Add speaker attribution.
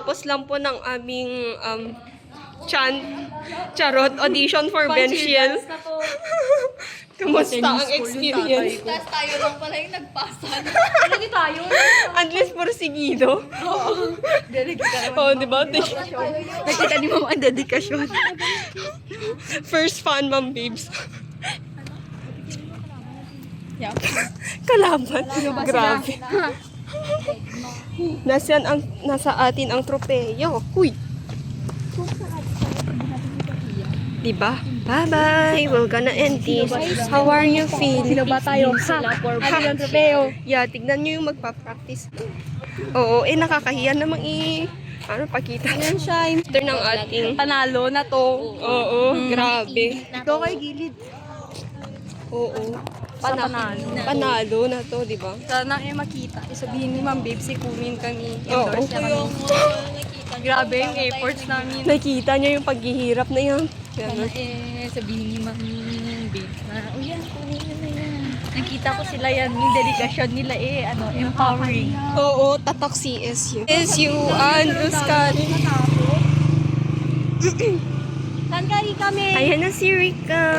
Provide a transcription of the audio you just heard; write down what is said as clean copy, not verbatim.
Speaker 1: Kakatapos lang po ng aming charot audition for Benchiel. Kamusta ang experience?
Speaker 2: Tapos tayo lang pala yung nagpasa. Ano di tayo?
Speaker 1: At least porsigido. Oo, di ba?
Speaker 2: Nakita ni Mama ang dedikasyon.
Speaker 1: First fan, Ma'am Babes.
Speaker 2: Yeah.
Speaker 1: Kalaban. Grabe. Nasa atin ang tropeyo. Uy. Diba? Bye-bye. We're gonna end this. How are you feeling?
Speaker 2: Sino ba tayo? Sila for yung trofeo.
Speaker 1: Yeah, tignan nyo yung magpa-practice. Oo, nakakahiya namang pakita.
Speaker 2: Yan siya.
Speaker 1: Ito ng ating
Speaker 2: Panalo na to.
Speaker 1: Oo, grabe.
Speaker 2: Ito kay gilid.
Speaker 1: Oo.
Speaker 2: Panalo.
Speaker 1: Panalo na to, di ba?
Speaker 2: Sana makita. Sabihin ni Ma'am Babe, si kunin kami.
Speaker 1: Oo.
Speaker 2: Endorse niya kami. Grabe yung efforts namin.
Speaker 1: Nakita niya yung paghihirap na yan.
Speaker 2: Sana sabihin ni Ma'am Babe na, yan, kunin niyo na yan. Nakita ko sila yan, yung dedikasyon nila empowering.
Speaker 1: Oo, tatak CSU. CSU, Andruscan.
Speaker 2: Saan kami?
Speaker 1: Ayan na si Rika.